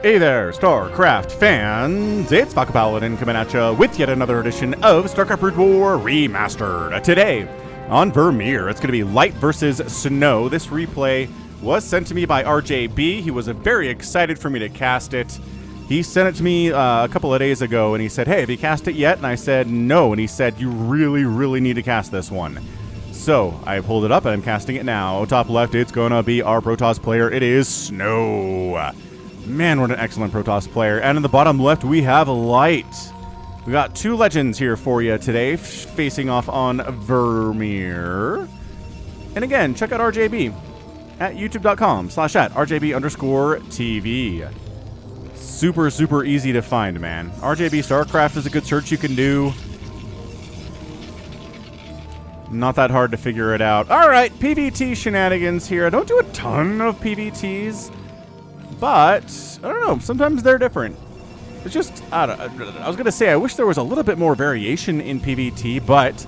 Hey there, StarCraft fans! It's Falcon Paladin coming at you with yet another edition of StarCraft Brood War Remastered. Today, on Vermeer, it's going to be Light versus Snow. This replay was sent to me by RJB. He was very excited for me to cast it. He sent it to me a couple of days ago, and he said, hey, have you cast it yet? And I said, no. And he said, you really need to cast this one. So, I pulled it up, and I'm casting it now. Top left, it's going to be our Protoss player. It is Snow. Man, what an excellent Protoss player. And in the bottom left, we have Light. We got two legends here for you today, facing off on Vermeer. And again, check out RJB at youtube.com/@RJB_TV. Super easy to find, man. RJB StarCraft is a good search you can do. Not that hard to figure it out. All right, PvT shenanigans here. I don't do a ton of PvTs. But, I don't know, sometimes they're different. It's just, I was going to say, I wish there was a little bit more variation in PvT, but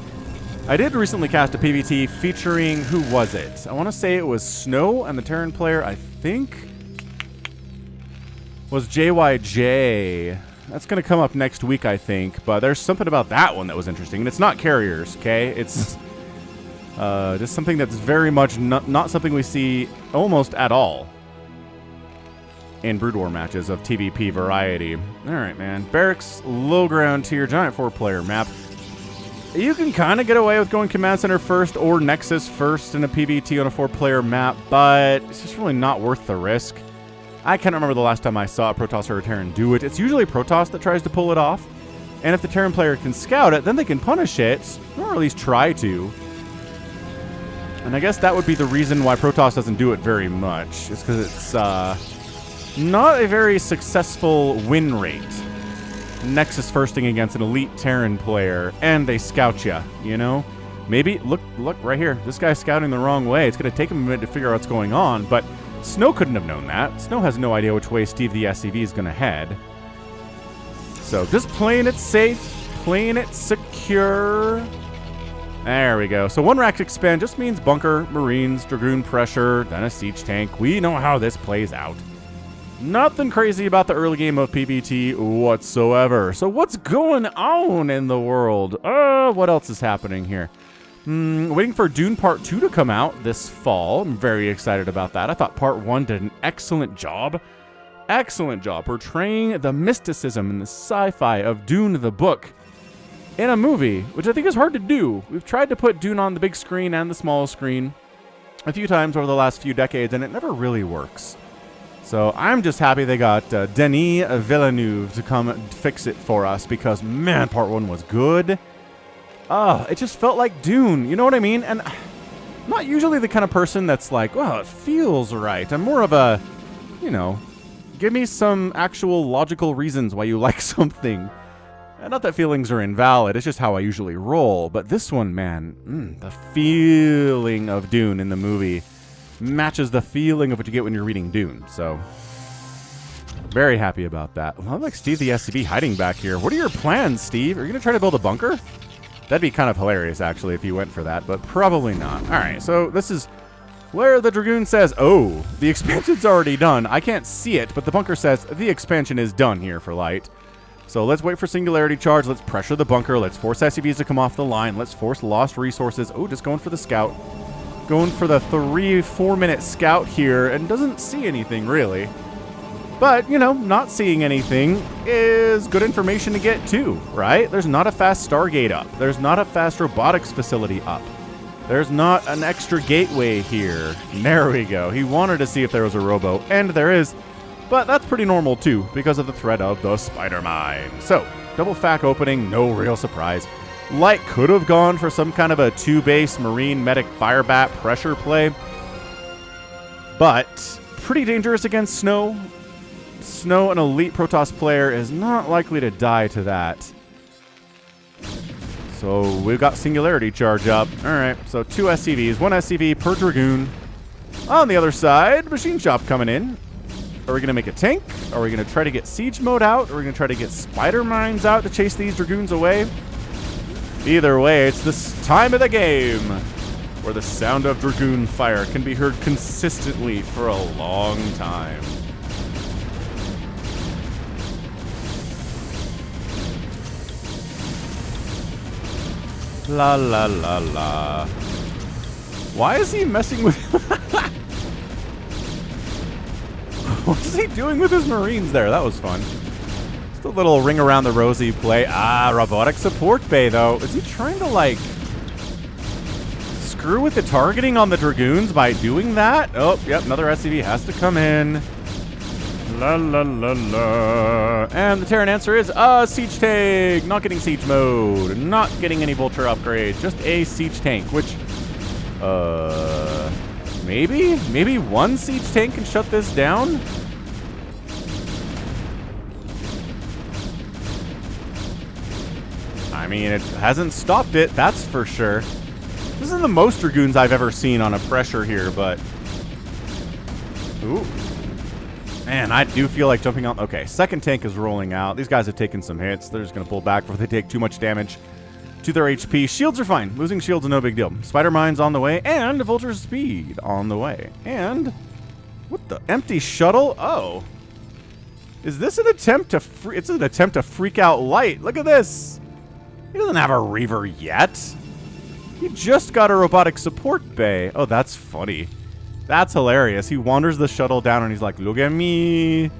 I did recently cast a PvT featuring, who was it? I want to say it was Snow, and the Terran player, I think, was JYJ. That's going to come up next week, I think, but there's something about that one that was interesting, and it's not carriers, okay? It's just something that's very much not something we see almost at all in Brood War matches of TVP variety. Alright, man. Barracks, low ground tier, giant 4-player map. You can kind of get away with going Command Center first or Nexus first in a PvT on a 4-player map, but it's just really not worth the risk. I can't remember the last time I saw a Protoss or a Terran do it. It's usually Protoss that tries to pull it off, and if the Terran player can scout it, then they can punish it, or at least try to. And I guess that would be the reason why Protoss doesn't do it very much, is because it's, not a very successful win rate. Nexus firsting against an elite Terran player, and they scout ya, you know? Maybe, look right here. This guy's scouting the wrong way. It's going to take him a minute to figure out what's going on, but Snow couldn't have known that. Snow has no idea which way Steve the SCV is going to head. So, just playing it safe, playing it secure. There we go. So, one rack expand just means bunker, Marines, Dragoon pressure, then a siege tank. We know how this plays out. Nothing crazy about the early game of PvT whatsoever. So what's going on in the world? What else is happening here? Waiting for Dune Part 2 to come out this fall. I'm very excited about that. I thought Part 1 did an excellent job. Excellent job portraying the mysticism and the sci-fi of Dune the book in a movie, which I think is hard to do. We've tried to put Dune on the big screen and the small screen a few times over the last few decades, and it never really works. So I'm just happy they got Denis Villeneuve to come fix it for us because, man, Part 1 was good. It just felt like Dune, you know what I mean? And I'm not usually the kind of person that's like, well, it feels right. I'm more of a, you know, give me some actual logical reasons why you like something. And not that feelings are invalid, it's just how I usually roll. But this one, man, the feeling of Dune in the movie matches the feeling of what you get when you're reading Dune, so very happy about that. Well, I like Steve the SCB hiding back here. What are your plans, Steve? Are you gonna try to build a bunker? That'd be kind of hilarious, actually, if you went for that, but probably not. All right, so this is where the Dragoon says, oh, the expansion's already done. I can't see it, but the bunker says the expansion is done here for Light. So let's wait for Singularity Charge. Let's pressure the bunker. Let's force SCVs to come off the line. Let's force lost resources. Oh, just going for the scout. Going for the 3-4 minute scout here and doesn't see anything really. But, you know, not seeing anything is good information to get too, right? There's not a fast Stargate up. There's not a fast robotics facility up. There's not an extra gateway here. There we go. He wanted to see if there was a robo, and there is. But that's pretty normal too because of the threat of the spider mine. So, double FAC opening, no real surprise. Light could have gone for some kind of a 2-base Marine Medic Firebat pressure play, but pretty dangerous against Snow. Snow, an elite Protoss player, is not likely to die to that. So we've got Singularity Charge up. Alright, so 2 SCVs, 1 SCV per Dragoon. On the other side, Machine Shop coming in. Are we going to make a tank? Are we going to try to get Siege Mode out? Are we going to try to get Spider Mines out to chase these Dragoons away? Either way, it's this time of the game where the sound of Dragoon fire can be heard consistently for a long time. La la la la. Why is he messing with... What is he doing with his Marines there? That was fun. Just a little ring around the rosy play. Ah, robotic support bay, though. Is he trying to, like, screw with the targeting on the Dragoons by doing that? Oh, yep, another SCV has to come in. La la la la. And the Terran answer is, siege tank. Not getting siege mode. Not getting any vulture upgrades. Just a siege tank, which, maybe one siege tank can shut this down? I mean, it hasn't stopped it, that's for sure. This isn't the most Dragoons I've ever seen on a pressure here, but... Ooh. Man, I do feel like jumping on... Okay, second tank is rolling out. These guys have taken some hits. They're just going to pull back before they take too much damage to their HP. Shields are fine. Losing shields is no big deal. Spider Mine's on the way, and Vulture Speed on the way. And... What the... Empty shuttle? Oh. Is this an attempt to... It's an attempt to freak out Light. Look at this. He doesn't have a Reaver yet. He just got a robotic support bay. Oh, that's funny. That's hilarious. He wanders the shuttle down and he's like, look at me.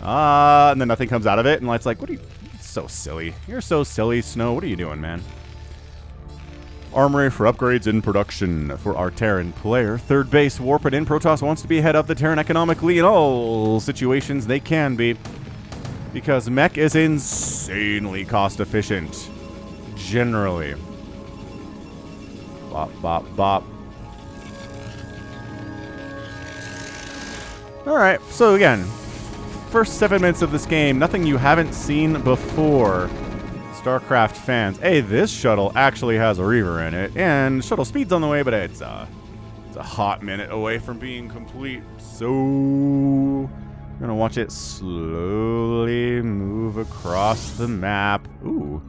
And then nothing comes out of it. And Light's like, what are you... So silly. You're so silly, Snow. What are you doing, man? Armory for upgrades in production for our Terran player. Third base, warp it in. Protoss wants to be ahead of the Terran economically in all situations they can be. Because mech is insanely cost efficient. Generally. Bop, bop, bop. Alright, so again, first 7 minutes of this game, nothing you haven't seen before. StarCraft fans. Hey, this shuttle actually has a Reaver in it, and shuttle speed's on the way, but it's a hot minute away from being complete. So, I'm gonna watch it slowly move across the map. Ooh.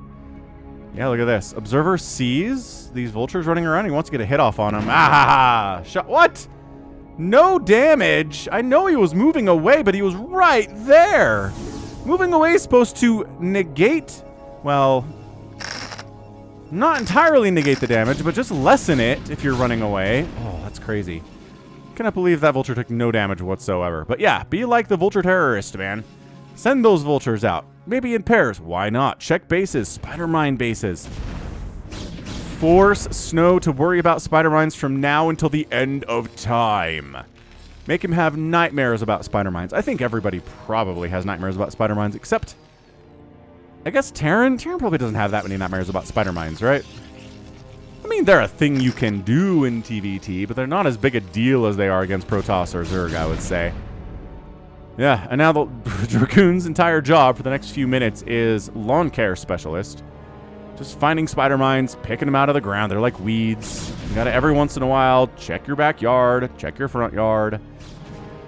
Yeah, look at this. Observer sees these vultures running around. He wants to get a hit off on them. Ah! Shot. What? No damage. I know he was moving away, but he was right there. Moving away is supposed to negate, well, not entirely negate the damage, but just lessen it if you're running away. Oh, that's crazy. Cannot believe that vulture took no damage whatsoever. But yeah, be like the vulture terrorist, man. Send those vultures out. Maybe in pairs. Why not? Check bases. Spider mine bases. Force Snow to worry about spider mines from now until the end of time. Make him have nightmares about spider mines. I think everybody probably has nightmares about spider mines, except... I guess Terran? Terran probably doesn't have that many nightmares about spider mines, right? I mean, they're a thing you can do in TVT, but they're not as big a deal as they are against Protoss or Zerg, I would say. Yeah, and now the Dragoon's entire job for the next few minutes is lawn care specialist. Just finding spider mines, picking them out of the ground. They're like weeds. You gotta every once in a while check your backyard, check your front yard,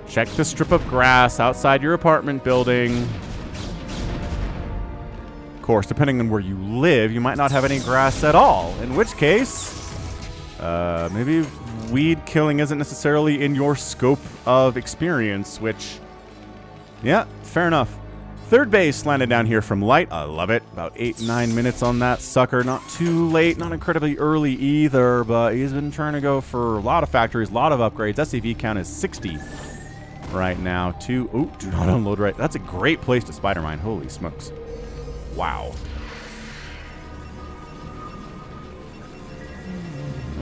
check the strip of grass outside your apartment building. Of course, depending on where you live, you might not have any grass at all. In which case, maybe weed killing isn't necessarily in your scope of experience, which, yeah, fair enough. Third base landed down here from Light. I love it. About 8-9 minutes on that sucker. Not too late, not incredibly early either, but he's been trying to go for a lot of factories, a lot of upgrades. SCV count is 60 right now. Oh, do not unload right. That's a great place to spider mine. Holy smokes. Wow.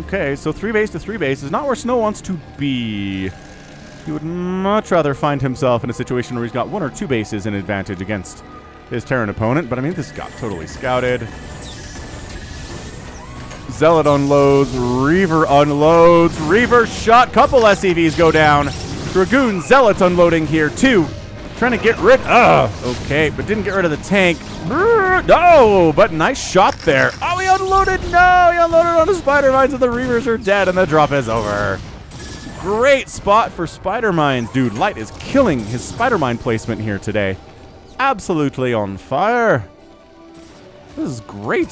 Okay, so 3 base to 3 base is not where Snow wants to be. He would much rather find himself in a situation where he's got 1 or 2 bases in advantage against his Terran opponent. But I mean, this got totally scouted. Zealot unloads. Reaver unloads. Reaver shot. Couple SCVs go down. Dragoon Zealot unloading here too. Trying to get rid. Okay, but didn't get rid of the tank. No, but nice shot there. Oh, he unloaded. No, he unloaded on the spider mines and the Reavers are dead and the drop is over. Great spot for spider mines. Dude, Light is killing his spider mine placement here today. Absolutely on fire. This is great.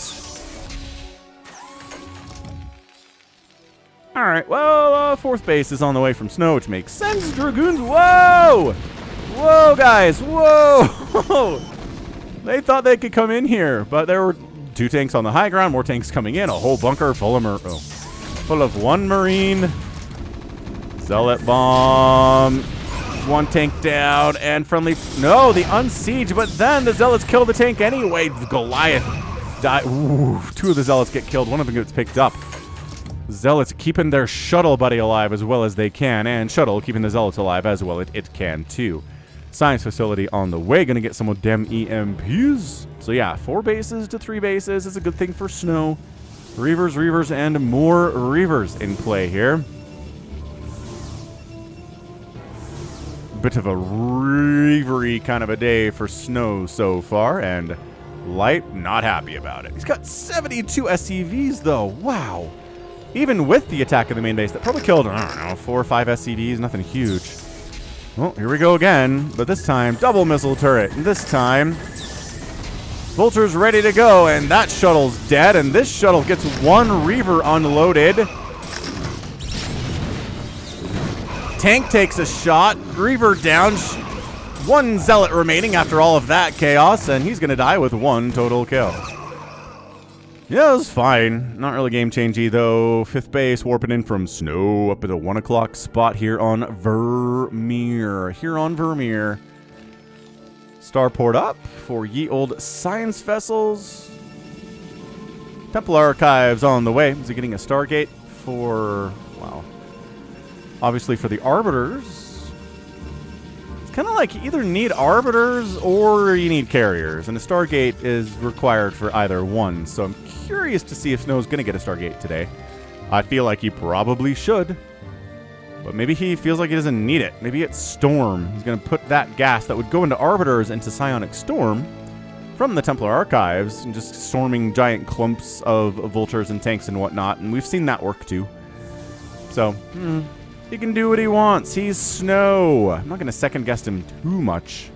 All right, well, 4th base is on the way from Snow, which makes sense. Dragoons, whoa! Whoa, guys, whoa! They thought they could come in here, but there were 2 tanks on the high ground, more tanks coming in, a whole bunker full of full of 1 Marine. Zealot bomb. 1 tank down, and friendly... No, the unsiege, but then the Zealots kill the tank anyway. Goliath die. Ooh, 2 of the Zealots get killed. 1 of them gets picked up. Zealots keeping their shuttle buddy alive as well as they can, and shuttle keeping the Zealots alive as well it can too. Science facility on the way. Gonna get some of them EMPs. So yeah, 4 bases to 3 bases is a good thing for Snow. Reavers, and more Reavers in play here. Bit of a reavery kind of a day for Snow so far, and Light not happy about it. He's got 72 SCVs though. Wow. Even with the attack of the main base, that probably killed, I don't know, 4 or 5 SCVs, nothing huge. Well, here we go again, but this time double missile turret, and this time Vulture's ready to go, and that shuttle's dead, and this shuttle gets 1 Reaver unloaded. Tank takes a shot. Reaver down. 1 Zealot remaining after all of that chaos, and he's going to die with 1 total kill. Yeah, it was fine. Not really game-changey, though. 5th base, warping in from Snow up at the 1 o'clock spot here on Vermeer. Starport up for ye old science vessels. Templar Archives on the way. Is he getting a Stargate for... Wow. Obviously for the Arbiters. It's kind of like you either need Arbiters or you need Carriers. And a Stargate is required for either one. So I'm curious to see if Snow's going to get a Stargate today. I feel like he probably should. But maybe he feels like he doesn't need it. Maybe it's Storm. He's going to put that gas that would go into Arbiters into Psionic Storm from the Templar Archives. And just storming giant clumps of Vultures and tanks and whatnot. And we've seen that work too. So, he can do what he wants. He's Snow. I'm not going to second guess him too much.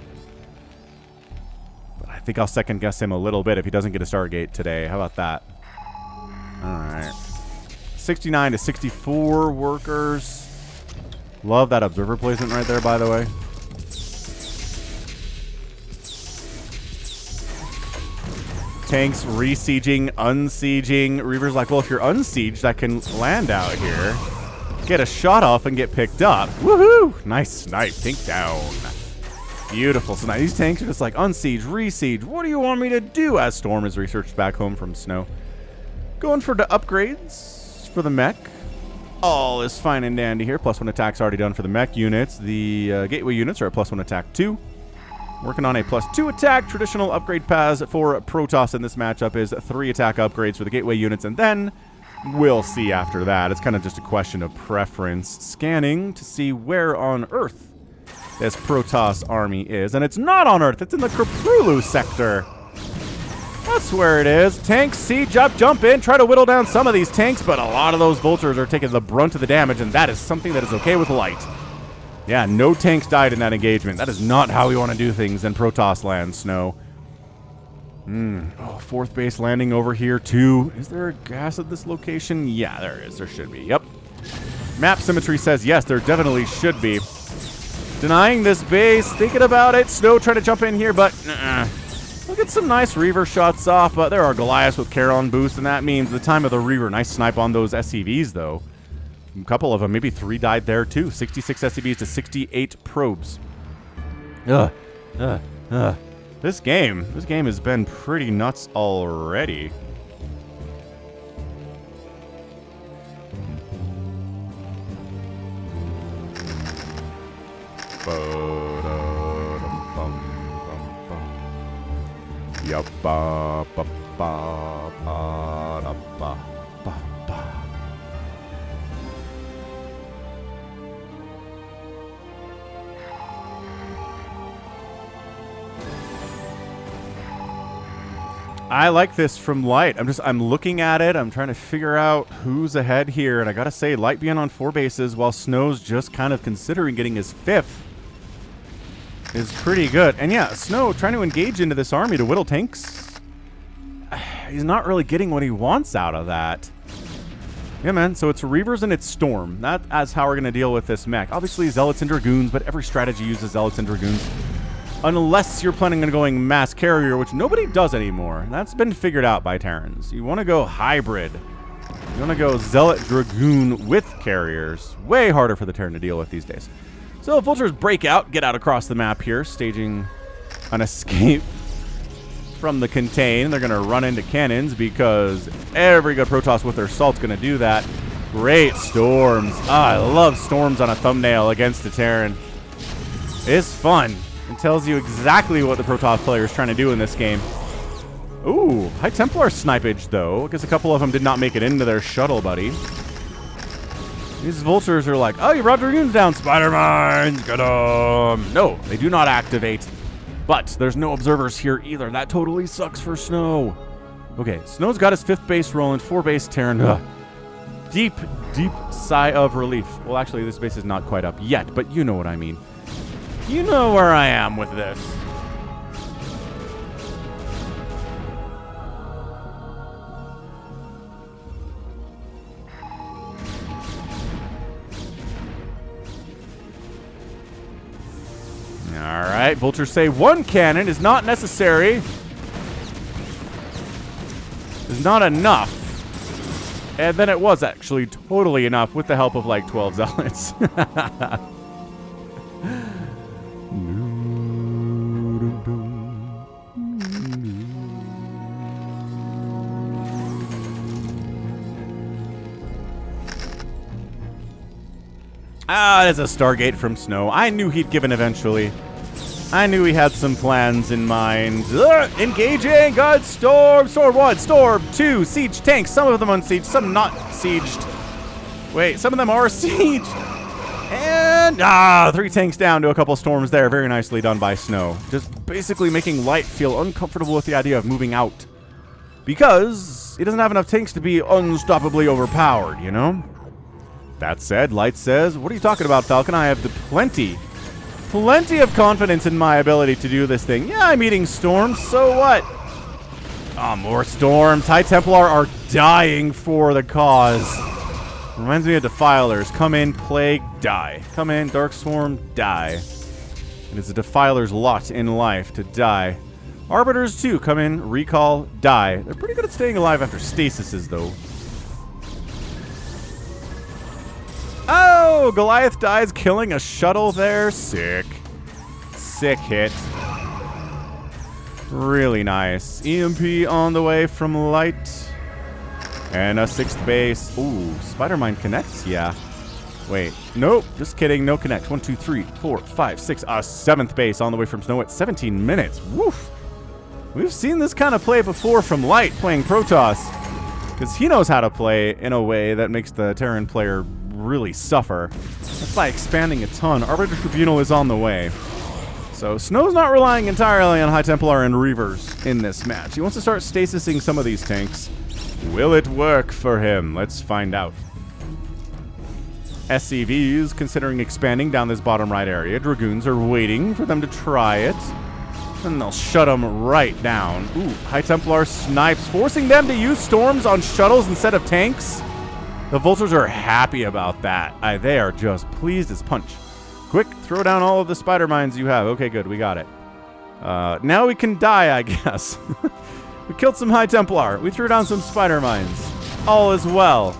But I think I'll second guess him a little bit if he doesn't get a Stargate today. How about that? Alright. 69 to 64 workers. Love that observer placement right there, by the way. Tanks re-sieging, unsieging. Reaver's like, well, if you're unsieged, I can land out here. Get a shot off and get picked up. Woohoo! Nice snipe. Tank down. Beautiful. So now these tanks are just like unsiege, re-siege. What do you want me to do? As Storm is researched back home from Snow. Going for the upgrades for the mech. All is fine and dandy here. +1 attack's already done for the mech units. The gateway units are at +1 attack 2. Working on a +2 attack. Traditional upgrade paths for Protoss in this matchup is 3 attack upgrades for the gateway units, and then we'll see after that. It's kind of just a question of preference. Scanning to see where on Earth this Protoss army is. And it's not on Earth. It's in the Krapulu sector. That's where it is. Tanks, siege up, jump in, try to whittle down some of these tanks, but a lot of those Vultures are taking the brunt of the damage, and that is something that is okay with Light. Yeah, no tanks died in that engagement. That is not how we want to do things in Protoss land, Snow. Oh, 4th base landing over here, too. Is there a gas at this location? Yeah, there is. There should be. Yep. Map symmetry says yes, there definitely should be. Denying this base, thinking about it. Snow trying to jump in here, but we'll get some nice Reaver shots off, but there are Goliaths with Charon boost, and that means the time of the Reaver. Nice snipe on those SCVs, though. A couple of them, maybe 3 died there, too. 66 SCVs to 68 probes. This game has been pretty nuts already. I like this from Light. I'm looking at it. I'm trying to figure out who's ahead here. And I gotta say, Light being on 4 bases while Snow's just kind of considering getting his 5th is pretty good. And yeah, Snow trying to engage into this army to whittle tanks. He's not really getting what he wants out of that. Yeah, man. So it's Reavers and it's Storm. That's how we're going to deal with this mech. Obviously, Zealots and Dragoons, but every strategy uses Zealots and Dragoons. Unless you're planning on going mass carrier, which nobody does anymore. That's been figured out by Terrans. You want to go hybrid. You want to go Zealot Dragoon with carriers. Way harder for the Terran to deal with these days. So Vultures break out, get out across the map here, staging an escape from the contain. They're going to run into cannons because every good Protoss with their salt's going to do that. Great storms. I love storms on a thumbnail against a Terran. It's fun. It tells you exactly what the Protoss player is trying to do in this game. Ooh, High Templar snipage, though, because a couple of them did not make it into their shuttle, buddy. These Vultures are like, oh, you brought Dragoons down. Spider Mines, get 'em. No, they do not activate. But there's no observers here either. That totally sucks for Snow. Okay, Snow's got his 5th base rolling, 4 base Terran. Ugh. Deep, deep sigh of relief. Well, actually, this base is not quite up yet, but you know what I mean. You know where I am with this. Alright, Vultures say 1 cannon is not necessary. Is not enough. And then it was actually totally enough with the help of like 12 Zealots. Ah, there's a Stargate from Snow. I knew he'd give in eventually. I knew he had some plans in mind. Engaging! God, Storm! Storm 1, Storm 2, Siege tanks. Some of them unsieged, some not sieged. Wait, some of them are sieged. And, 3 tanks down to a couple storms there. Very nicely done by Snow. Just basically making Light feel uncomfortable with the idea of moving out. Because he doesn't have enough tanks to be unstoppably overpowered, you know? That said, Light says, what are you talking about, Falcon? I have plenty of confidence in my ability to do this thing. Yeah, I'm eating storms, so what? Oh, more storms. High Templar are dying for the cause. Reminds me of Defilers. Come in, Plague, die. Come in, Dark Swarm, die. It is a Defiler's lot in life to die. Arbiters, too. Come in, Recall, die. They're pretty good at staying alive after stasises, though. Oh, Goliath dies, killing a shuttle there. Sick. Sick hit. Really nice. EMP on the way from Light. And a 6th base. Ooh, Spider Mine connects? Yeah. Wait. Nope. Just kidding. No connect. 1, 2, 3, 4, 5, 6. A 7th base on the way from Snow at 17 minutes. Woof. We've seen this kind of play before from Light playing Protoss. Because he knows how to play in a way that makes the Terran player really suffer. That's by expanding a ton. Arbiter Tribunal is on the way. So Snow's not relying entirely on High Templar and Reavers in this match. He wants to start stasising some of these tanks. Will it work for him? Let's find out. SCVs considering expanding down this bottom right area. Dragoons are waiting for them to try it. And they'll shut them right down. Ooh, High Templar snipes, forcing them to use storms on shuttles instead of tanks. The Vultures are happy about that. They are just pleased as punch. Quick, throw down all of the spider mines you have. Okay, good, we got it. Now we can die, I guess. We killed some High Templar. We threw down some spider mines. All is well.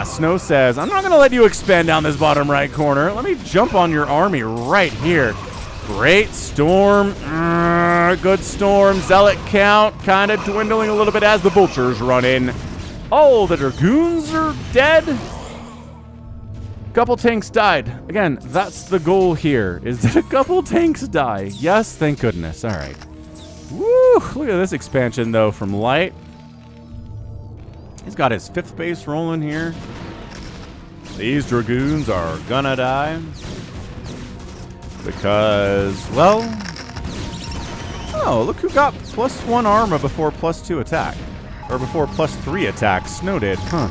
Snow says, I'm not going to let you expand down this bottom right corner. Let me jump on your army right here. Great storm. Good storm. Zealot count kind of dwindling a little bit as the Vultures run in. Oh, the Dragoons are dead. Couple tanks died. Again, that's the goal here, is that a couple tanks die. Yes, thank goodness. All right. Woo! Look at this expansion, though, from Light. He's got his 5th base rolling here. These Dragoons are gonna die. Because, well... Oh, look who got +1 armor before +2 attack. Or before +3 attack. Snow did. Huh.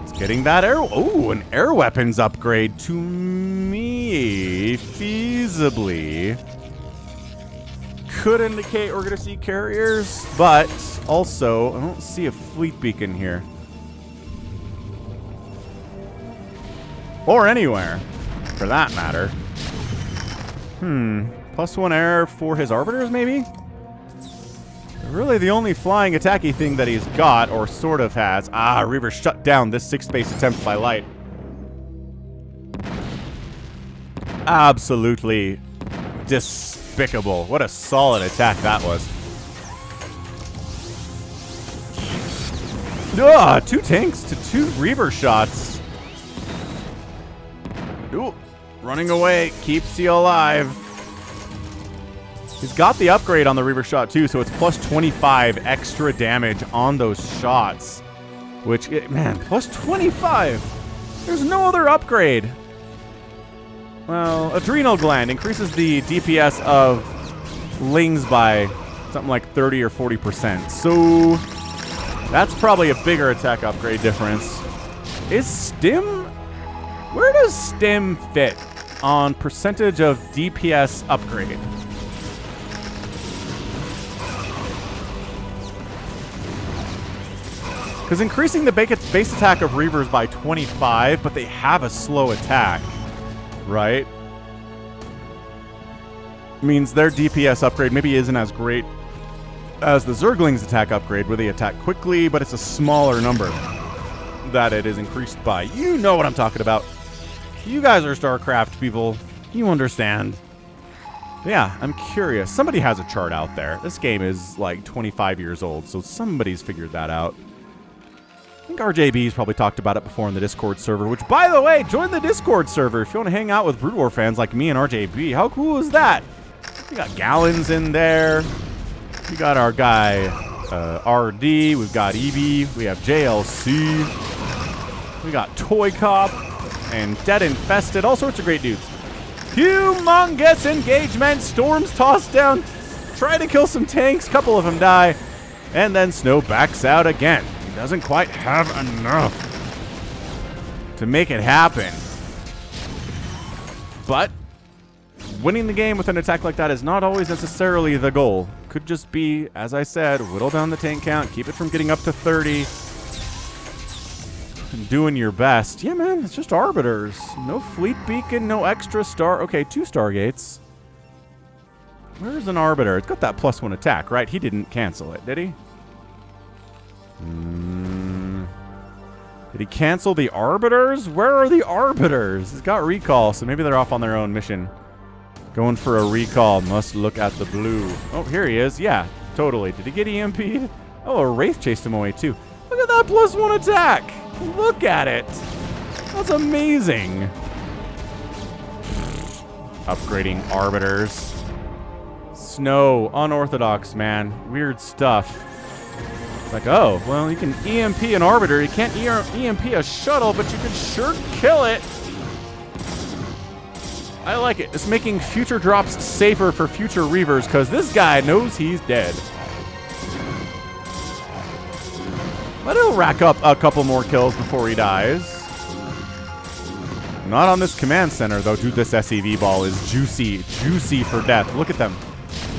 It's getting that air... Oh, an air weapons upgrade to me. Feasibly. Could indicate we're going to see carriers, but also, I don't see a fleet beacon here. Or anywhere, for that matter. +1 air for his arbiters, maybe? Really the only flying attacky thing that he's got, or sort of has. Ah, Reaver shut down this 6th base attempt by Light. Absolutely despicable. What a solid attack that was. Ah, 2 tanks to 2 Reaver shots. Ooh, running away keeps you alive. He's got the upgrade on the Reaver shot too, so it's +25 extra damage on those shots. Which, man, +25. There's no other upgrade. Well, Adrenal Gland increases the DPS of Lings by something like 30 or 40%. So that's probably a bigger attack upgrade difference. Is Stim? Where does Stim fit on percentage of DPS upgrade? Because increasing the base attack of Reavers by 25, but they have a slow attack, right? Means their DPS upgrade maybe isn't as great as the Zergling's attack upgrade, where they attack quickly, but it's a smaller number that it is increased by. You know what I'm talking about. You guys are StarCraft people. You understand. But yeah, I'm curious. Somebody has a chart out there. This game is like 25 years old, so somebody's figured that out. I think RJB's probably talked about it before in the Discord server, which, by the way, join the Discord server if you want to hang out with Brood War fans like me and RJB. How cool is that? We got Gallons in there. We got our guy RD. We've got Eevee. We have JLC. We got Toy Cop and Dead Infested. All sorts of great dudes. Humongous engagement. Storms tossed down. Try to kill some tanks. Couple of them die. And then Snow backs out again. He doesn't quite have enough to make it happen. But winning the game with an attack like that is not always necessarily the goal. Could just be, as I said, whittle down the tank count, keep it from getting up to 30. And doing your best. Yeah, man, it's just Arbiters. No Fleet Beacon, no extra star. Okay, 2 Stargates. Where's an Arbiter? It's got that +1 attack, right? He didn't cancel it, did he? Did he cancel the Arbiters? Where are the Arbiters? He's got recall, so maybe they're off on their own mission. Going for a recall. Must look at the blue. Oh, here he is. Yeah, totally. Did he get EMP'd? Oh, a Wraith chased him away, too. Look at that +1 attack. Look at it. That's amazing. Upgrading Arbiters. Snow. Unorthodox, man. Weird stuff. It's like, oh, well, you can EMP an Arbiter. You can't EMP a shuttle, but you can sure kill it. I like it. It's making future drops safer for future Reavers, because this guy knows he's dead. But he'll rack up a couple more kills before he dies. Not on this command center, though. Dude, this SEV ball is juicy. Juicy for death. Look at them.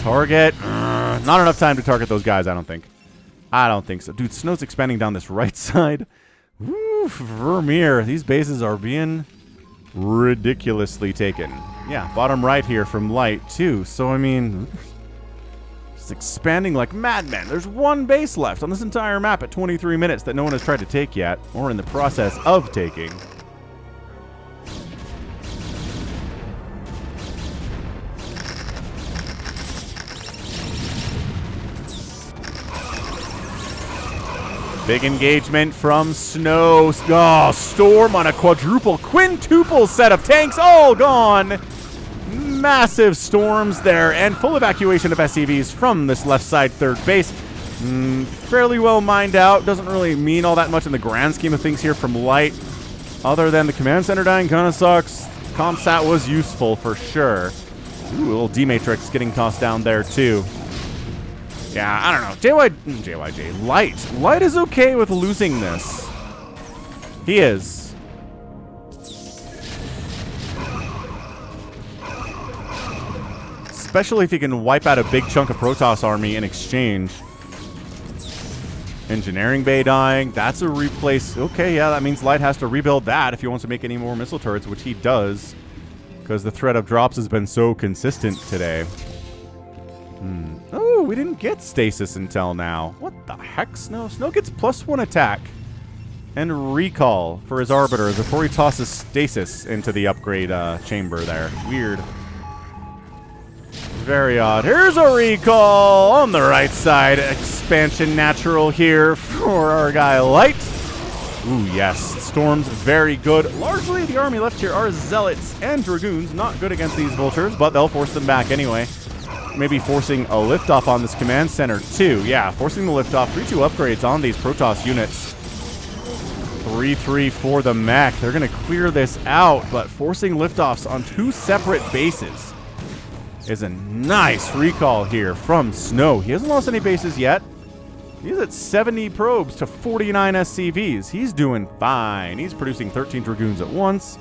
Target. Not enough time to target those guys, I don't think. I don't think so. Dude, Snow's expanding down this right side. Woo, Vermeer. These bases are being ridiculously taken. Yeah, bottom right here from Light, too. So, I mean, it's expanding like madmen. There's 1 base left on this entire map at 23 minutes that no one has tried to take yet, or in the process of taking. Big engagement from Snow. Oh, Storm on a quintuple set of tanks. All gone. Massive storms there, and full evacuation of SCVs from this left side 3rd base. Fairly well mined out. Doesn't really mean all that much in the grand scheme of things here from Light. Other than the command center dying kind of sucks. Comsat was useful for sure. Ooh, a little D-Matrix getting tossed down there too. Yeah, I don't know. JYJ. Light. Light is okay with losing this. He is. Especially if he can wipe out a big chunk of Protoss army in exchange. Engineering Bay dying. That's a replace. Okay, yeah, that means Light has to rebuild that if he wants to make any more missile turrets, which he does. because the threat of drops has been so consistent today. Oh, we didn't get stasis until now. What the heck, Snow? Snow gets +1 attack and recall for his Arbiter before he tosses stasis into the upgrade chamber there. Weird. Very odd. Here's a recall on the right side. Expansion natural here for our guy Light. Ooh, yes. Storm's very good. Largely, the army left here are Zealots and Dragoons. Not good against these Vultures, but they'll force them back anyway. Maybe forcing a liftoff on this command center, too. Yeah, forcing the liftoff. 3-2 upgrades on these Protoss units. 3-3 for the mech. They're going to clear this out, but forcing liftoffs on 2 separate bases is a nice recall here from Snow. He hasn't lost any bases yet. He's at 70 probes to 49 SCVs. He's doing fine. He's producing 13 Dragoons at once.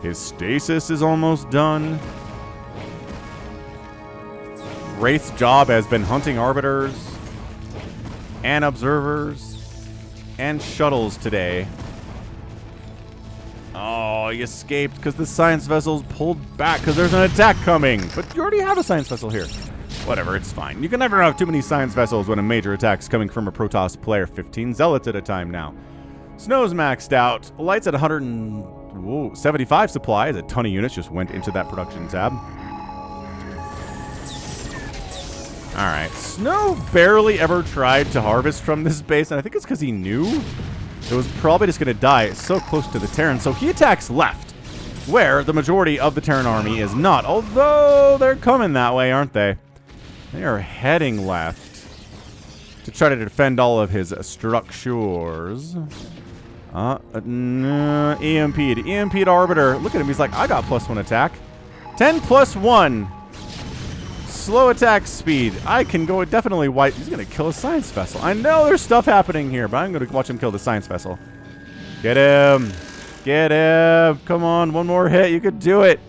His stasis is almost done. Wraith's job has been hunting Arbiters and Observers and Shuttles today. Oh, he escaped because the Science Vessel's pulled back because there's an attack coming. But you already have a Science Vessel here. Whatever, it's fine. You can never have too many Science Vessels when a major attack's coming from a Protoss player. 15 Zealots at a time now. Snow's maxed out. Light's at 175 supplies. A ton of units just went into that production tab. Alright, Snow barely ever tried to harvest from this base, and I think it's because he knew it was probably just going to die. It's so close to the Terran, so he attacks left, where the majority of the Terran army is not, although they're coming that way, aren't they? They are heading left to try to defend all of his structures. EMP'd. EMP'd Arbiter. Look at him, he's like, I got +1 attack. 10 +1. Slow attack speed. I can go definitely wipe. He's going to kill a Science Vessel. I know there's stuff happening here, but I'm going to watch him kill the Science Vessel. Get him. Get him. Come on, one more hit. You could do it.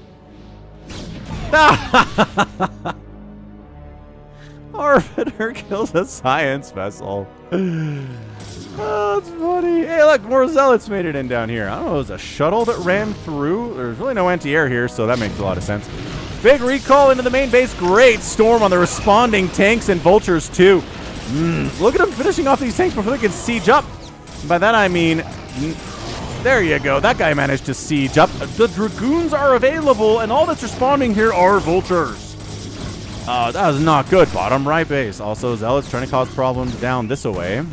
Arbiter kills a Science Vessel. Oh, that's funny. Hey, look, more Zealots made it in down here. I don't know, it was a shuttle that ran through. There's really no anti-air here, so that makes a lot of sense. Big recall into the main base. Great storm on the responding tanks and Vultures, too. Look at them finishing off these tanks before they can siege up. By that, I mean, there you go. That guy managed to siege up. The Dragoons are available, and all that's responding here are Vultures. That is not good. Bottom right base. Also, Zealots trying to cause problems down this way.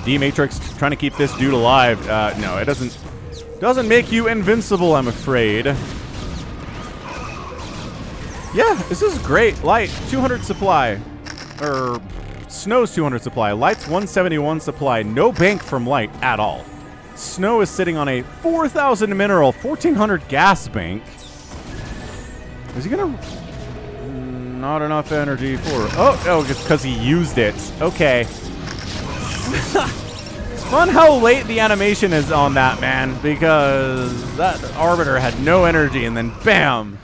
D-Matrix trying to keep this dude alive. No, it doesn't make you invincible, I'm afraid. Yeah, this is great. Light, 200 supply. Snow's 200 supply. Light's 171 supply. No bank from Light at all. Snow is sitting on a 4,000 mineral, 1,400 gas bank. Is he gonna... Not enough energy for... Oh, just because he used it. Okay. It's fun how late the animation is on that, man, because that Arbiter had no energy, and then bam!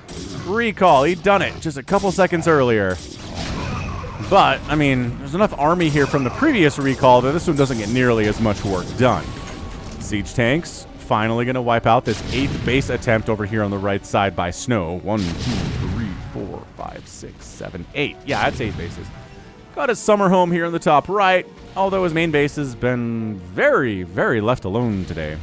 Recall. He'd done it just a couple seconds earlier. But, I mean, there's enough army here from the previous recall that this one doesn't get nearly as much work done. Siege tanks finally going to wipe out this 8th base attempt over here on the right side by Snow. 1, 2, 3, 4, 5, 6, 7, 8. Yeah, that's 8 bases. Got his summer home here on the top right, although his main base has been very, very left alone today.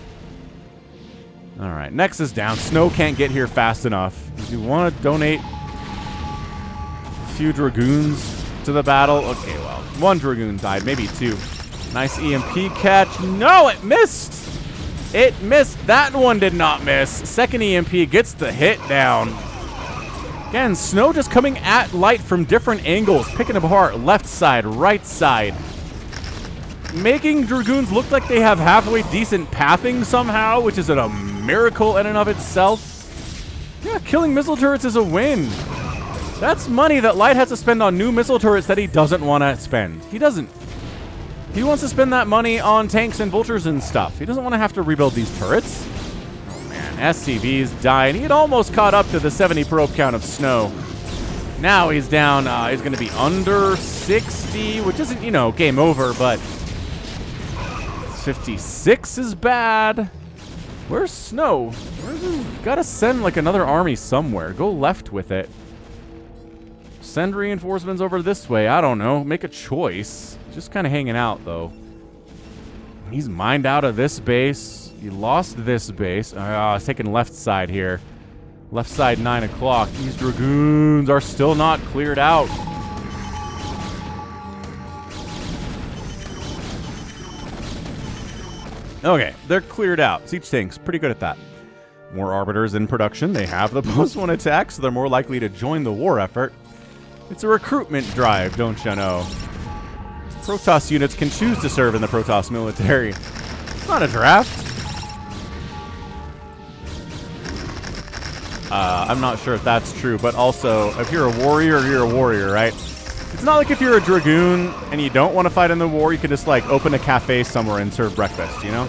All right, next is down. Snow can't get here fast enough. Do you want to donate a few Dragoons to the battle? Okay, well, 1 Dragoon died, maybe 2. Nice EMP catch. No, it missed. It missed. That one did not miss. Second EMP gets the hit down. Again, Snow just coming at Light from different angles, picking them apart, left side, right side. Making Dragoons look like they have halfway decent pathing somehow, which is a miracle in and of itself. Yeah, killing missile turrets is a win. That's money that Light has to spend on new missile turrets that he doesn't want to spend. He doesn't. He wants to spend that money on tanks and Vultures and stuff. He doesn't want to have to rebuild these turrets. Oh, man. SCV's dying. He had almost caught up to the 70 probe count of Snow. Now he's down. He's going to be under 60, which isn't, you know, game over, but 56 is bad. Where's Snow? Gotta send like another army somewhere. Go left with it. Send reinforcements over this way. I don't know. Make a choice. Just kind of hanging out, though. He's mined out of this base. He lost this base. He's taking left side here. Left side, 9 o'clock. These Dragoons are still not cleared out. Okay, they're cleared out. Siege tanks, pretty good at that. More Arbiters in production. They have the +1 attack, so they're more likely to join the war effort. It's a recruitment drive, don't you know? Protoss units can choose to serve in the Protoss military. It's not a draft. I'm not sure if that's true, but also, if you're a warrior, you're a warrior, right? It's not like if you're a Dragoon and you don't want to fight in the war, you can just, like, open a cafe somewhere and serve breakfast, you know?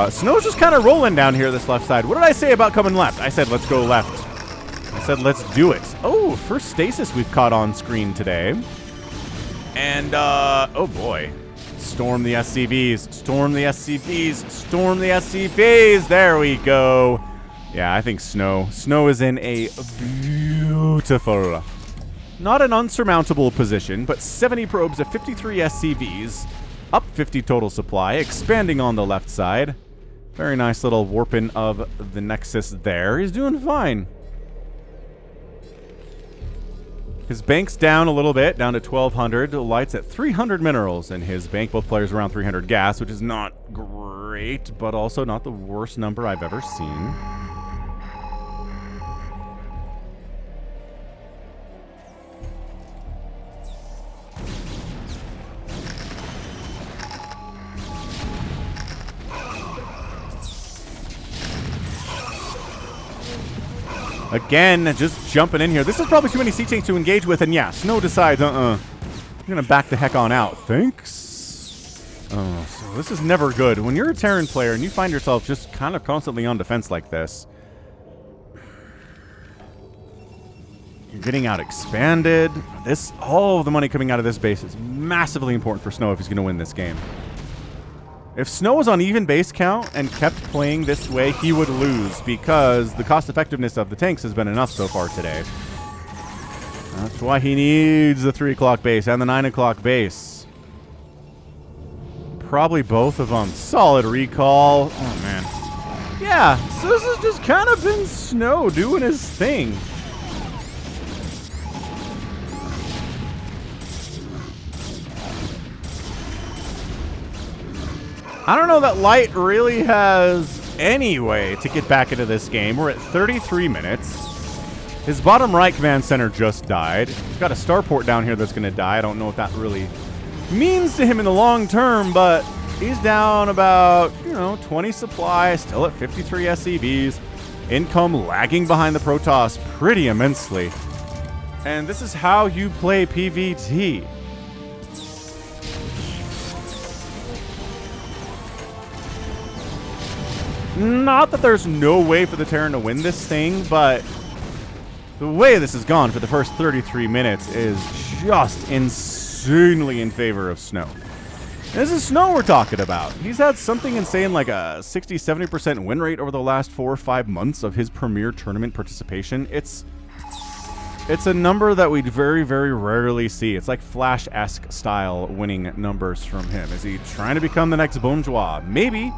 Snow's just kind of rolling down here this left side. What did I say about coming left? I said, let's go left. I said, let's do it. Oh, first stasis we've caught on screen today. And, oh boy. Storm the SCVs. Storm the SCVs. Storm the SCVs. There we go. Yeah, I think Snow. Snow is in a beautiful, not an unsurmountable position, but 70 probes of 53 SCVs, up 50 total supply, expanding on the left side. Very nice little warping of the Nexus there. He's doing fine. His bank's down a little bit, down to 1,200. Lights at 300 minerals in his bank. Both players around 300 gas, which is not great, but also not the worst number I've ever seen. Again, just jumping in here. This is probably too many sea tanks to engage with, and yeah, Snow decides, I'm gonna back the heck on out. Thanks. Oh, so this is never good. When you're a Terran player and you find yourself just kind of constantly on defense like this, you're getting out expanded. All of the money coming out of this base is massively important for Snow if he's gonna win this game. If Snow was on even base count and kept playing this way, he would lose because the cost effectiveness of the tanks has been enough so far today. That's why he needs the 3 o'clock base and the 9 o'clock base. Probably both of them. Solid recall. Oh, man. Yeah, so this has just kind of been Snow doing his thing. I don't know that Light really has any way to get back into this game. We're at 33 minutes. His bottom right command center just died. He's got a starport down here that's going to die. I don't know what that really means to him in the long term, but he's down about, 20 supply, still at 53 SCVs. Income lagging behind the Protoss pretty immensely. And this is how you play PvT. Not that there's no way for the Terran to win this thing, but the way this has gone for the first 33 minutes is just insanely in favor of Snow. This is Snow we're talking about. He's had something insane like a 60-70% win rate over the last 4 or 5 months of his premier tournament participation. It's a number that we very, very rarely see. It's like Flash-esque style winning numbers from him. Is he trying to become the next Bonjour? Maybe.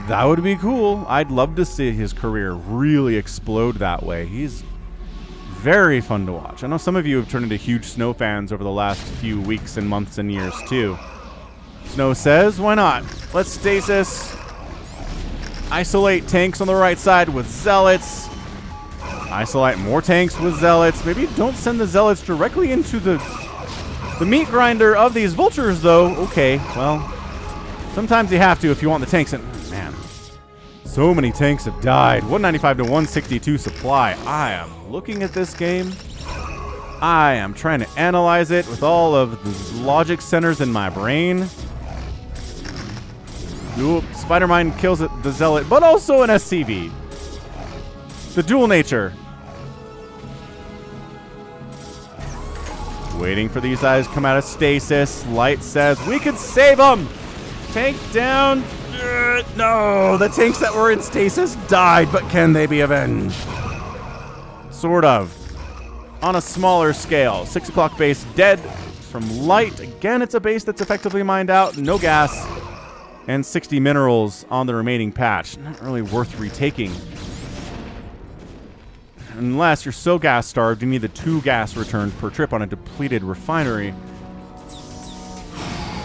That would be cool. I'd love to see his career really explode that way. He's very fun to watch. I know some of you have turned into huge Snow fans over the last few weeks and months and years, too. Snow says, why not? Let's stasis. Isolate tanks on the right side with Zealots. Isolate more tanks with Zealots. Maybe don't send the Zealots directly into the meat grinder of these Vultures, though. Okay, well, sometimes you have to if you want the tanks in. Man, so many tanks have died. 195 to 162 supply. I am looking at this game. I am trying to analyze it with all of the logic centers in my brain. Ooh, Spider-Mine kills the Zealot, but also an SCV. The dual nature. Waiting for these guys to come out of stasis. Light says, we could save them. Tank down. No, the tanks that were in stasis died, but can they be avenged? Sort of. On a smaller scale. 6 o'clock base dead from light. Again, it's a base that's effectively mined out. No gas. And 60 minerals on the remaining patch. Not really worth retaking. Unless you're so gas starved, you need the 2 gas returns per trip on a depleted refinery.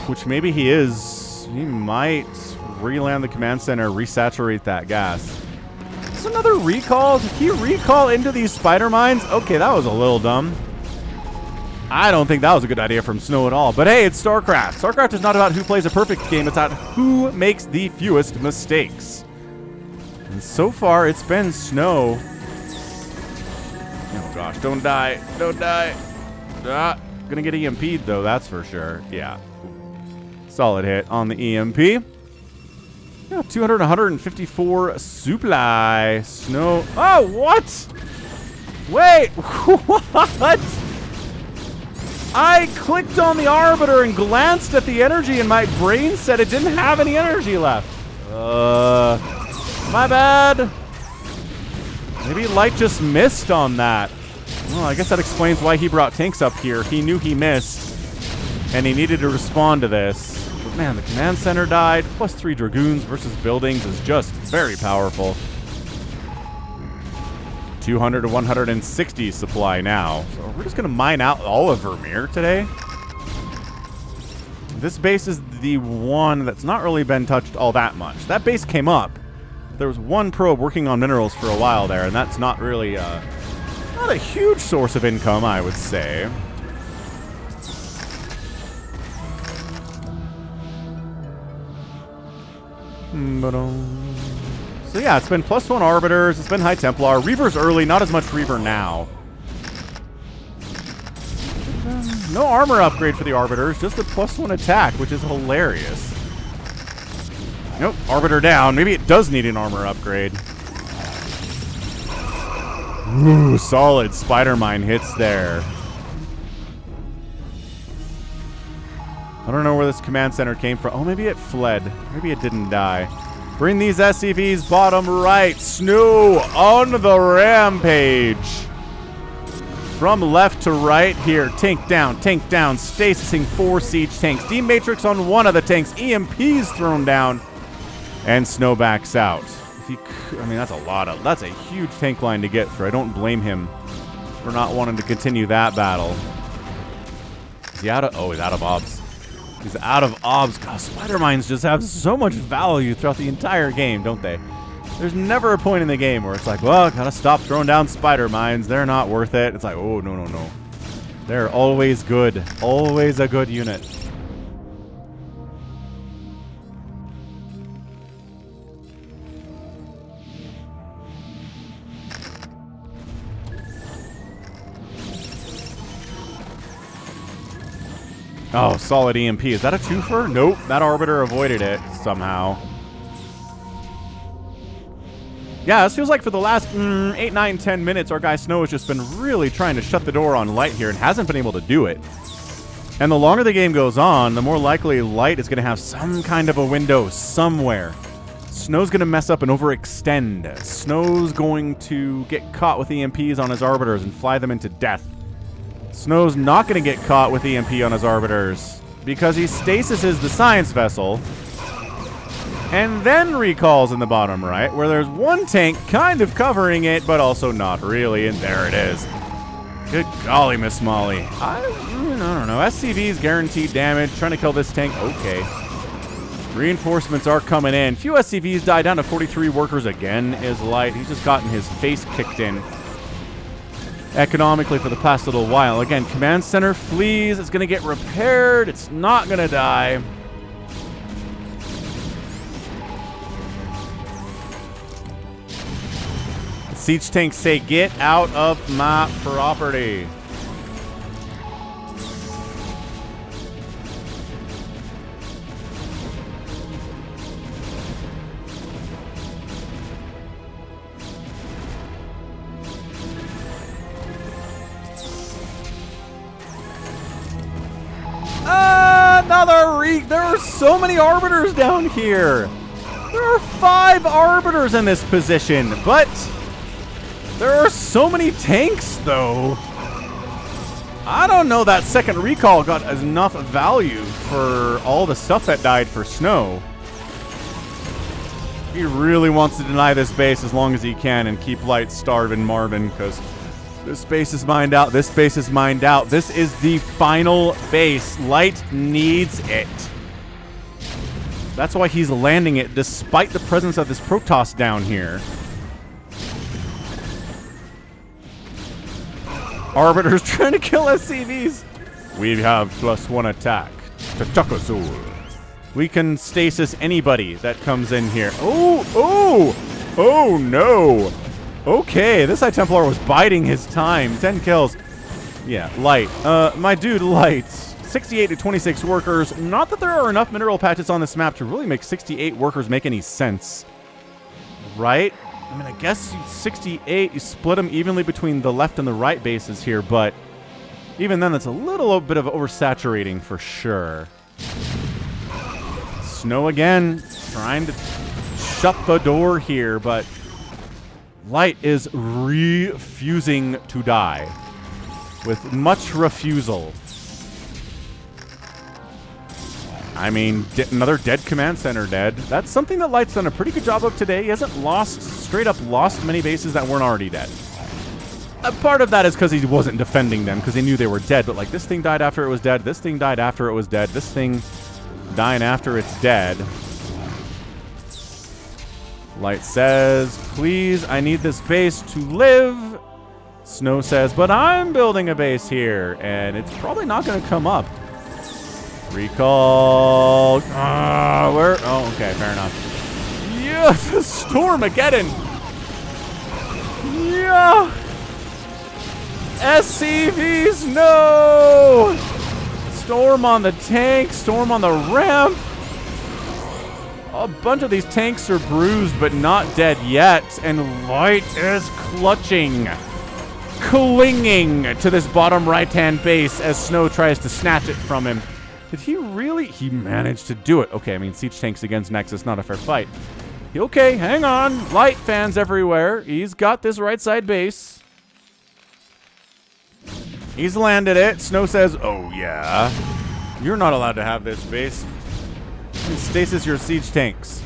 Which maybe he is. He might re-land the command center, resaturate that gas. Is another recall? Did he recall into these spider mines? Okay, that was a little dumb. I don't think that was a good idea from Snow at all. But hey, it's StarCraft. StarCraft is not about who plays a perfect game. It's about who makes the fewest mistakes. And so far, it's been Snow. Oh gosh, don't die. Don't die. Gonna get EMP'd though, that's for sure. Yeah. Solid hit on the EMP. Yeah, 200, 154 supply. Snow. Oh, what? Wait, what? I clicked on the Arbiter and glanced at the energy, and my brain said it didn't have any energy left. My bad. Maybe Light just missed on that. Well, I guess that explains why he brought tanks up here. He knew he missed, and he needed to respond to this. But man, the command center died. +3 Dragoons versus buildings is just very powerful. 200 to 160 supply now. So we're just going to mine out all of Vermeer today. This base is the one that's not really been touched all that much. That base came up. There was one probe working on minerals for a while there, and that's not really not a huge source of income, I would say. So yeah, it's been +1 Arbiters, it's been High Templar. Reaver's early, not as much Reaver now. No armor upgrade for the Arbiters, just a +1 attack, which is hilarious. Nope, Arbiter down. Maybe it does need an armor upgrade. Ooh, solid spider mine hits there. I don't know where this command center came from. Oh, maybe it fled. Maybe it didn't die. Bring these SCVs bottom right. Snow on the rampage. From left to right here. Tank down, stasising 4 siege tanks. D-Matrix on one of the tanks. EMPs thrown down. And Snow backs out. If he, I mean, that's a huge tank line to get through. I don't blame him for not wanting to continue that battle. Is he out of, oh, he's out of obs. He's out of obs. God, spider mines just have so much value throughout the entire game, don't they? There's never a point in the game where it's like, well, gotta stop throwing down spider mines. They're not worth it. It's like, oh, no. They're always good. Always a good unit. Oh, solid EMP. Is that a twofer? Nope. That Arbiter avoided it somehow. Yeah, this feels like for the last 8, 9, 10 minutes, our guy Snow has just been really trying to shut the door on Light here and hasn't been able to do it. And the longer the game goes on, the more likely Light is going to have some kind of a window somewhere. Snow's going to mess up and overextend. Snow's going to get caught with EMPs on his Arbiters and fly them into death. Snow's not going to get caught with EMP on his Arbiters because he stasises the science vessel and then recalls in the bottom right where there's one tank kind of covering it but also not really, and there it is. Good golly, Miss Molly. I don't know. SCV's guaranteed damage. Trying to kill this tank. Okay. Reinforcements are coming in. Few SCVs die down to 43 workers again is Light. He's just gotten his face kicked in economically for the past little while. Again, command center flees. It's going to get repaired. It's not going to die. The siege tanks say, get out of my property. There are so many Arbiters down here. There are 5 Arbiters in this position, but there are so many tanks, though. I don't know that second recall got enough value for all the stuff that died for Snow. He really wants to deny this base as long as he can and keep Light starving Marvin, because this base is mined out. This base is mined out. This is the final base. Light needs it. That's why he's landing it, despite the presence of this Protoss down here. Arbiters trying to kill SCVs. We have +1 attack to Chakazor. We can stasis anybody that comes in here. Oh no. Okay, this High Templar was biding his time. 10 kills. Yeah, Light. My dude, Light. 68 to 26 workers. Not that there are enough mineral patches on this map to really make 68 workers make any sense. Right? I mean, I guess 68, you split them evenly between the left and the right bases here, but even then, that's a little bit of oversaturating for sure. Snow again, trying to shut the door here, but Light is refusing to die with much refusal. I mean, another dead command center dead. That's something that Light's done a pretty good job of today. He hasn't straight up lost many bases that weren't already dead. A part of that is because he wasn't defending them, because he knew they were dead. But like, this thing died after it was dead. This thing died after it was dead. This thing dying after it's dead. Light says, please, I need this base to live. Snow says, but I'm building a base here, and it's probably not going to come up. Recall. Where? Oh, okay, fair enough. Yeah, the Stormageddon. Yeah. SCVs, no. Storm on the tank, storm on the ramp. A bunch of these tanks are bruised, but not dead yet. And Light is clutching, clinging to this bottom right-hand base as Snow tries to snatch it from him. Did he really? He managed to do it. Okay, I mean, siege tanks against Nexus, not a fair fight. Okay, hang on. Light fans everywhere. He's got this right side base. He's landed it. Snow says, oh, yeah. You're not allowed to have this base. Stasis your siege tanks.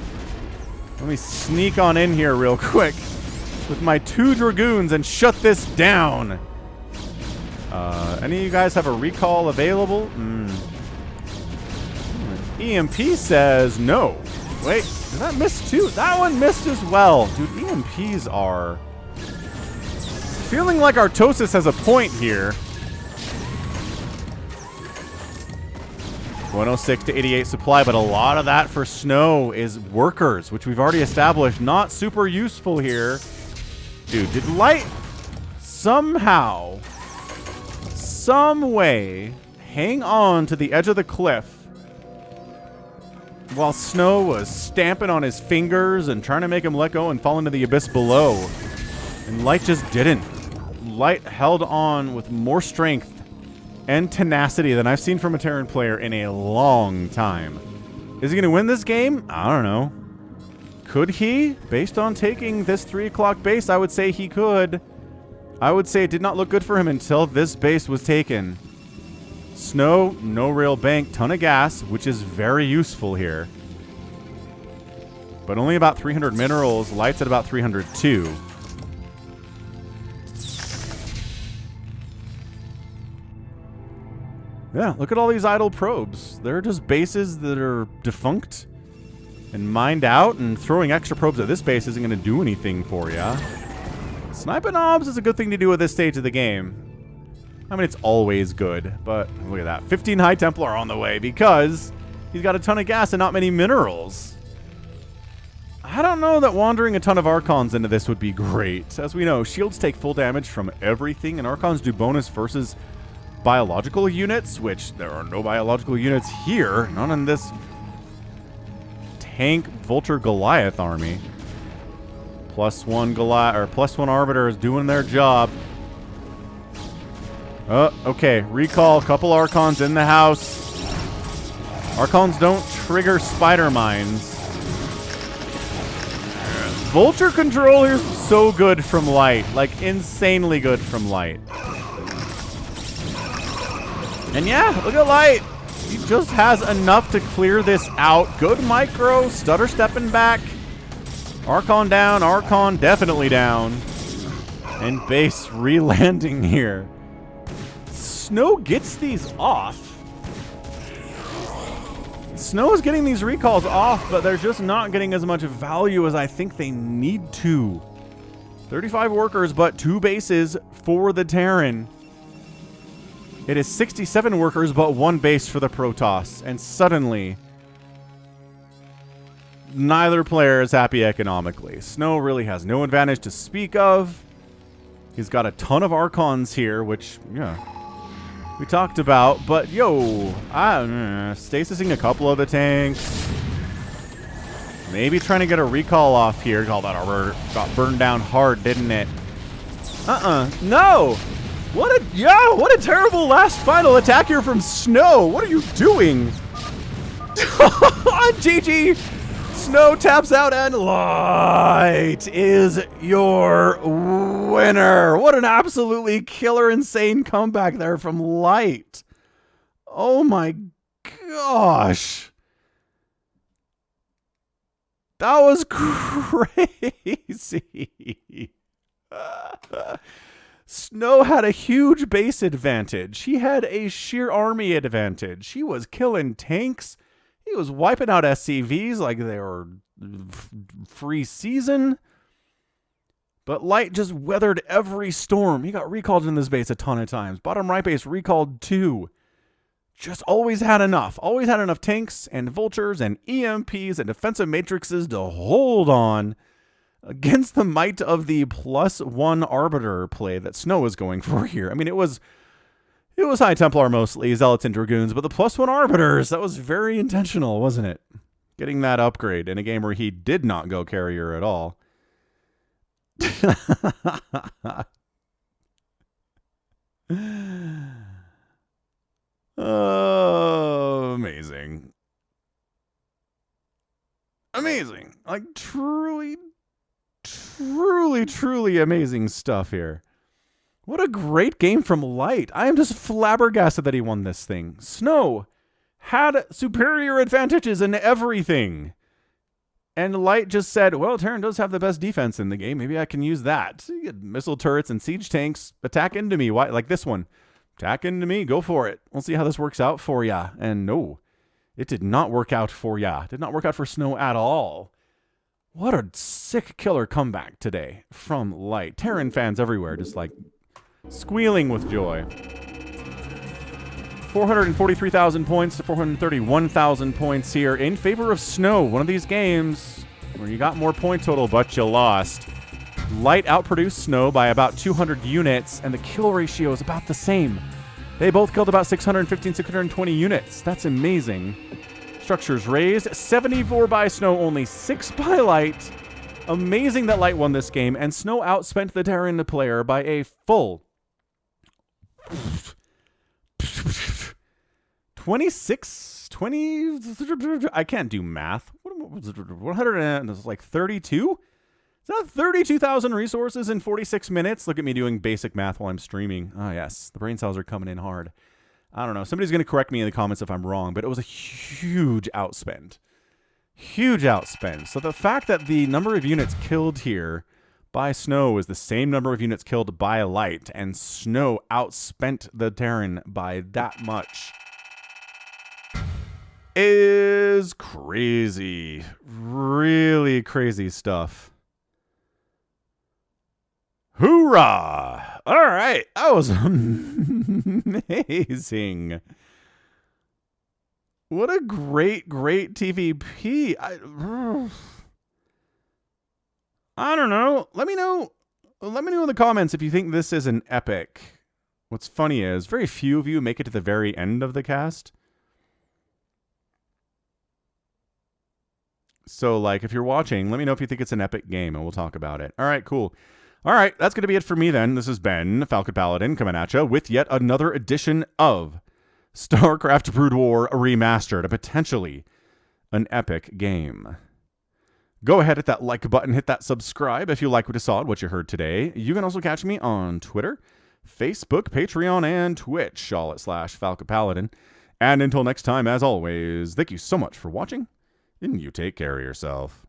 Let me sneak on in here real quick with my 2 Dragoons and shut this down. Any of you guys have a recall available? EMP says no. Wait, did that miss too? That one missed as well. Dude, EMPs are feeling like Artosis has a point here. 106 to 88 supply, but a lot of that for Snow is workers, which we've already established. Not super useful here. Dude, did Light somehow, some way, hang on to the edge of the cliff while Snow was stamping on his fingers and trying to make him let go and fall into the abyss below? And Light just didn't. Light held on with more strength and tenacity than I've seen from a Terran player in a long time. Is he going to win this game? I don't know. Could he? Based on taking this 3 o'clock base, I would say he could. I would say it did not look good for him until this base was taken. Snow, no rail bank, ton of gas, which is very useful here. But only about 300 minerals. Light's at about 302. Yeah, look at all these idle probes. They're just bases that are defunct and mined out, and throwing extra probes at this base isn't going to do anything for you. Sniping obs is a good thing to do at this stage of the game. I mean, it's always good, but look at that. 15 High Templar on the way because he's got a ton of gas and not many minerals. I don't know that wandering a ton of Archons into this would be great. As we know, shields take full damage from everything, and Archons do bonus versus biological units, which there are no biological units here. Not in this tank Vulture Goliath army. +1 Goliath, or +1 Arbiter is doing their job. Okay, recall, couple Archons in the house. Archons don't trigger spider mines. Vulture control here is so good from light. Like, insanely good from light. And yeah, look at light. He just has enough to clear this out. Good micro. Stutter stepping back. Archon down. Archon definitely down. And base re-landing here. Snow gets these off. Snow is getting these recalls off, but they're just not getting as much value as I think they need to. 35 workers, but 2 bases for the Terran. It is 67 workers, but 1 base for the Protoss. And suddenly, neither player is happy economically. Snow really has no advantage to speak of. He's got a ton of Archons here, which, yeah, we talked about. But, yo, stasising a couple of the tanks. Maybe trying to get a recall off here. Oh, that got burned down hard, didn't it? No! What a terrible last final attack here from Snow. What are you doing? GG! Snow taps out and Light is your winner. What an absolutely killer, insane comeback there from Light. Oh my gosh. That was crazy. Snow had a huge base advantage. He had a sheer army advantage. He was killing tanks. He was wiping out SCVs like they were free season. But Light just weathered every storm. He got recalled in this base a ton of times. Bottom right base recalled 2. Just always had enough. Always had enough tanks and vultures and EMPs and defensive matrices to hold on against the might of the +1 Arbiter play that Snow is going for here. I mean, it was High Templar mostly, Zealots and Dragoons, but the +1 Arbiters, that was very intentional, wasn't it? Getting that upgrade in a game where he did not go carrier at all. Oh, amazing. Amazing. Like, truly amazing stuff here. What a great game from Light. I am just flabbergasted that he won this thing. Snow had superior advantages in everything. And Light just said, well, Terran does have the best defense in the game. Maybe I can use that. You get missile turrets and siege tanks. Attack into me. Why? Like this one. Attack into me. Go for it. We'll see how this works out for ya. And no, it did not work out for ya. Did not work out for Snow at all. What a sick killer comeback today from Light. Terran fans everywhere just like squealing with joy. 443,000 points to 431,000 points here in favor of Snow. One of these games where you got more point total, but you lost. Light outproduced Snow by about 200 units, and the kill ratio is about the same. They both killed about 615, 620 units. That's amazing. Structures raised, 74 by Snow, only 6 by Light. Amazing that Light won this game, and Snow outspent the Terran player by a full 26, 20, I can't do math. What was it? 100 and it's like 32? Is that 32,000 resources in 46 minutes? Look at me doing basic math while I'm streaming. Ah, yes. The brain cells are coming in hard. I don't know. Somebody's going to correct me in the comments if I'm wrong, but it was a huge outspend. Huge outspend. So the fact that the number of units killed here by Snow is the same number of units killed by Light, and Snow outspent the Terran by that much, is crazy. Really crazy stuff. Hoorah! All right. That was amazing. What a great TVP. I don't know. Let me know in the comments if you think this is an epic. What's funny is very few of you make it to the very end of the cast. So, like, if you're watching, let me know if you think it's an epic game, and we'll talk about it. All right, cool. All right, that's going to be it for me then. This has been Falcon Paladin coming at you with yet another edition of StarCraft Brood War Remastered, a potentially an epic game. Go ahead, hit that like button, hit that subscribe if you like what you saw and what you heard today. You can also catch me on Twitter, Facebook, Patreon, and Twitch, all at /Falcon Paladin. And until next time, as always, thank you so much for watching, and you take care of yourself.